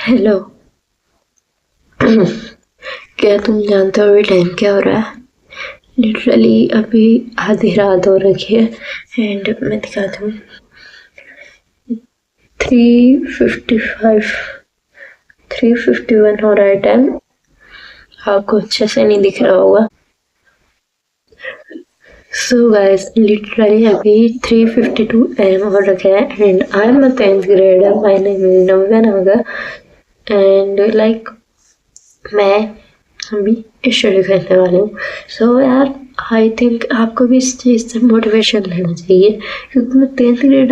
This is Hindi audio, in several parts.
हेलो। क्या तुम जानते हो अभी टाइम क्या हो रहा है? लिटरली अभी आधी रात हो रखी है एंड मैं दिखाती हूँ 3:55 3:51 हो रहा है टाइम। आपको अच्छे से नहीं दिख रहा होगा। सो गाइस लिटरली अभी 3:52 AM हो रखा है and I am a 10th grader. My name is Navya Naga and like मैं अभी स्टडी करने वाली हूँ। सो यार आई थिंक आपको भी इस चीज़ से मोटिवेशन लेना चाहिए क्योंकि मैं 10th ग्रेड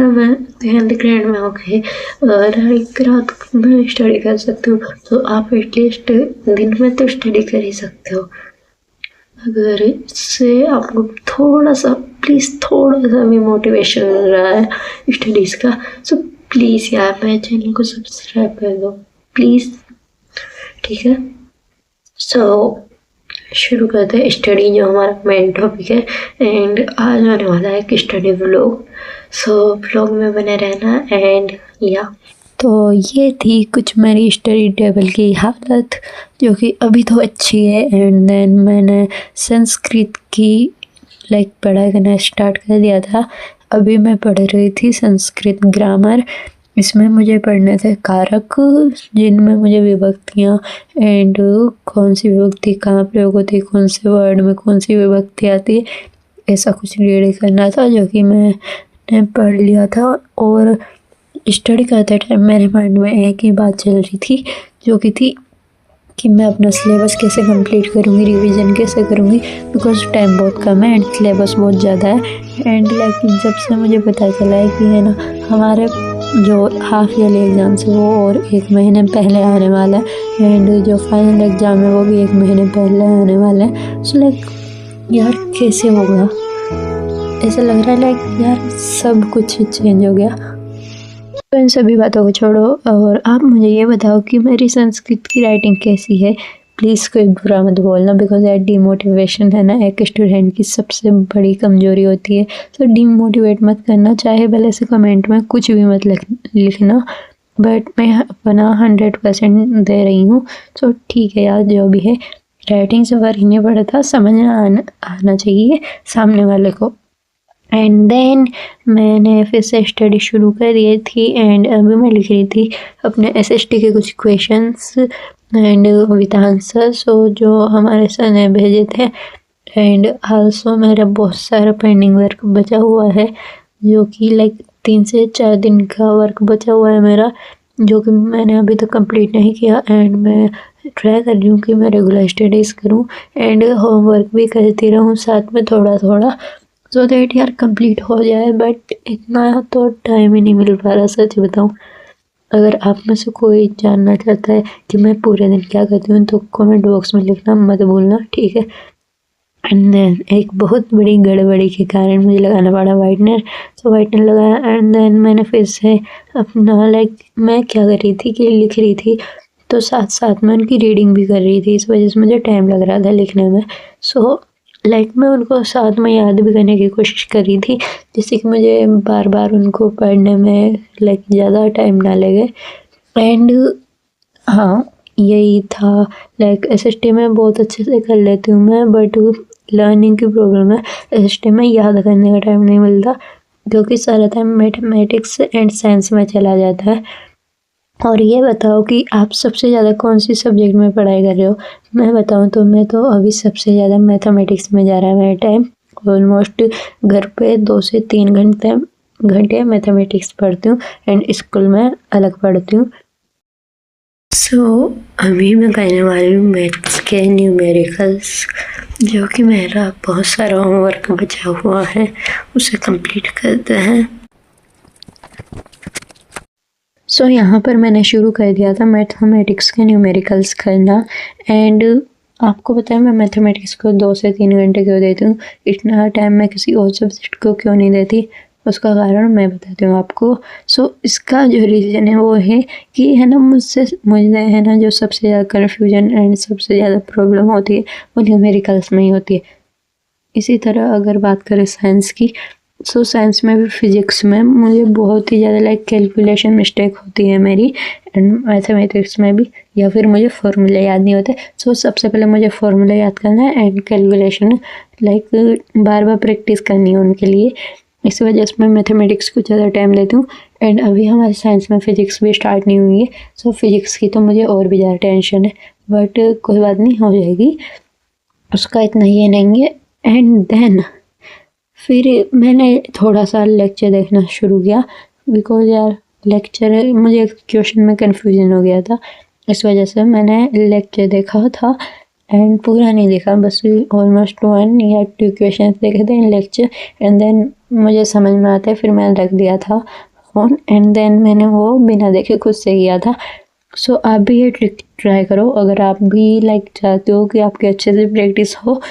में होके और एक रात में स्टडी कर सकती हूँ। तो आप एटलीस्ट दिन में तो स्टडी कर ही सकते हो। अगर इससे आपको थोड़ा सा भी मोटिवेशन मिल रहा है स्टडीज़ का, सो प्लीज़ यार मेरे चैनल को सब्सक्राइब कर दो प्लीज़, ठीक है। सो शुरू करते हैं स्टडी, जो हमारा मेन टॉपिक है एंड आज आने वाला है एक स्टडी व्लॉग। सो व्लॉग में बने रहना एंड या तो ये थी कुछ मेरी स्टडी टेबल की हालत, जो कि अभी तो अच्छी है। एंड देन मैंने संस्कृत की पढ़ाई करना स्टार्ट कर दिया था। अभी मैं पढ़ रही थी संस्कृत ग्रामर। इसमें मुझे पढ़ने थे कारक, जिनमें मुझे विभक्तियाँ एंड कौन सी विभक्ति कहाँ प्रयोग होती है, कौन से वर्ड में कौन सी विभक्ति आती है, ऐसा कुछ रीड करना था, जो कि मैंने पढ़ लिया था। और स्टडी करते टाइम मेरे माइंड में एक ही बात चल रही थी, जो कि थी कि मैं अपना सिलेबस कैसे कंप्लीट करूँगी, रिवीजन कैसे करूँगी, बिकॉज टाइम बहुत कम है एंड सिलेबस बहुत ज़्यादा है। एंड जब से मुझे पता चला है कि है ना हमारे जो हाफ ईयरली एग्ज़ाम्स है वो और 1 महीने पहले आने वाला है एंड जो फाइनल एग्ज़ाम है वो भी 1 महीने पहले आने वाला है। सो यार कैसे होगा, ऐसा लग रहा है यार सब कुछ चेंज हो गया। तो इन सभी बातों को छोड़ो और आप मुझे ये बताओ कि मेरी संस्कृत की राइटिंग कैसी है। प्लीज़ कोई बुरा मत बोलना, बिकॉज यार डीमोटिवेशन है ना एक स्टूडेंट की सबसे बड़ी कमज़ोरी होती है। तो डीमोटिवेट मत करना, चाहे भले से कमेंट में कुछ भी मत लिखना, बट मैं अपना 100% दे रही हूँ। तो ठीक है यार, जो भी है राइटिंग से फर्क नहीं पड़ता, समझना आना चाहिए सामने वाले को। एंड देन मैंने फिर से स्टडी शुरू कर दी थी एंड अभी मैं लिख रही थी अपने एसएसटी के कुछ क्वेश्चंस एंड विद आंसर्स, सो जो हमारे सर ने भेजे थे। एंड आल्सो मेरा बहुत सारा पेंडिंग वर्क बचा हुआ है, जो कि 3 से 4 दिन का वर्क बचा हुआ है मेरा, जो कि मैंने अभी तक कंप्लीट नहीं किया। एंड मैं ट्राई कर रही हूँ कि मैं रेगुलर स्टडीज़ करूँ एंड होमवर्क भी करती रहूँ साथ में थोड़ा थोड़ा, सो दैट यार कंप्लीट हो जाए। बट इतना तो टाइम ही नहीं मिल पा रहा, सच बताऊँ। अगर आप में से कोई जानना चाहता है कि मैं पूरे दिन क्या करती हूँ तो कमेंट बॉक्स में लिखना मत भूलना, ठीक है। एंड देन एक बहुत बड़ी गड़बड़ी के कारण मुझे लगाना पड़ा वाइटनर, तो वाइटनर लगाया एंड देन मैंने फिर से अपना मैं क्या कर रही थी कि लिख रही थी, तो साथ साथ में उनकी रीडिंग भी कर रही थी, इस वजह से मुझे टाइम लग रहा था लिखने में। सो मैं उनको साथ में याद भी करने की कोशिश कर रही थी, जिससे कि मुझे बार बार उनको पढ़ने में ज़्यादा टाइम ना लगे। एंड हाँ, यही था। एसएसटी में बहुत अच्छे से कर लेती हूँ मैं, बट लर्निंग की प्रॉब्लम है। एसएसटी में याद करने का टाइम नहीं मिलता, क्योंकि सारा टाइम मैथमेटिक्स एंड साइंस में चला जाता है। और ये बताओ कि आप सबसे ज़्यादा कौन सी सब्जेक्ट में पढ़ाई कर रहे हो? मैं बताऊँ तो मैं तो अभी सबसे ज़्यादा मैथमेटिक्स में जा रहा है मेरा टाइम। ऑलमोस्ट घर पे 2 से 3 घंटे मैथमेटिक्स पढ़ती हूँ एंड स्कूल में अलग पढ़ती हूँ। सो अभी मैं करने वाली हूँ मैथ्स के न्यूमेरिकल्स, जो कि मेरा बहुत सारा होमवर्क बचा हुआ है, उसे कंप्लीट करते हैं। सो यहाँ पर मैंने शुरू कर दिया था मैथमेटिक्स के न्यूमेरिकल्स करना। एंड आपको पता है मैं मैथमेटिक्स को 2 से 3 घंटे क्यों देती हूँ, इतना टाइम मैं किसी और सब्जेक्ट को क्यों नहीं देती, उसका कारण मैं बताती हूँ आपको। सो इसका जो रीज़न है वो है कि है ना मुझे है ना जो सबसे ज़्यादा कन्फ्यूजन एंड सबसे ज़्यादा प्रॉब्लम होती है वो न्यूमेरिकल्स में ही होती है। इसी तरह अगर बात करें साइंस की, सो साइंस में भी फिजिक्स में मुझे बहुत ही ज़्यादा लाइक कैलकुलेशन मिस्टेक होती है मेरी, एंड मैथमेटिक्स में भी, या फिर मुझे फॉर्मूले याद नहीं होते। सो सबसे पहले मुझे फॉर्मूले याद करना है and calculation like bar bar practice करनी है उनके लिए। इस वजह से मैं मैथमेटिक्स को ज़्यादा टाइम लेती हूँ। एंड अभी हमारे साइंस में फ़िज़िक्स भी स्टार्ट नहीं हुई है, सो फिज़िक्स की तो मुझे और भी ज़्यादा टेंशन है, बट कोई बात नहीं, हो जाएगी, उसका इतना ये नहीं है। एंड देन फिर मैंने थोड़ा सा लेक्चर देखना शुरू किया, बिकॉज यार लेक्चर मुझे क्वेश्चन में कन्फ्यूजन हो गया था, इस वजह से मैंने लेक्चर देखा था एंड पूरा नहीं देखा, बस ऑलमोस्ट 1 या 2 क्वेश्चन देखे थे इन लेक्चर। एंड देन मुझे समझ में आता है, फिर मैंने रख दिया था फ़ोन एंड देन मैंने वो बिना देखे खुद से किया था। सो आप भी ये ट्रिक ट्राई करो अगर आप भी लाइक चाहते हो कि आपके अच्छे से प्रैक्टिस हो।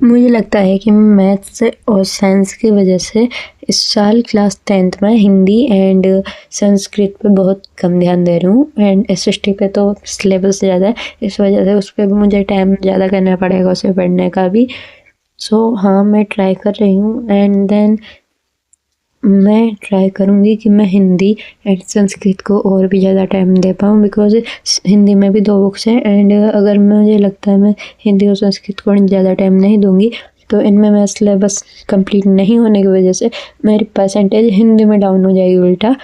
मुझे लगता है कि मैथ्स और साइंस की वजह से इस साल क्लास 10th में हिंदी एंड संस्कृत पे बहुत कम ध्यान दे रही हूँ, एंड एसएसटी पे तो सिलेबस ज़्यादा है, इस वजह से उस पर भी मुझे टाइम ज़्यादा करना पड़ेगा उसे पढ़ने का भी। सो हाँ, मैं ट्राई कर रही हूँ एंड देन मैं ट्राई करूँगी कि मैं हिंदी एंड संस्कृत को और भी ज़्यादा टाइम दे पाऊँ, बिकॉज हिंदी में भी 2 बुक्स हैं एंड अगर मुझे लगता है मैं हिंदी और संस्कृत को ज़्यादा टाइम नहीं दूँगी तो इनमें मेरा सिलेबस कंप्लीट नहीं होने की वजह से मेरी परसेंटेज हिंदी में डाउन हो जाएगी उल्टा।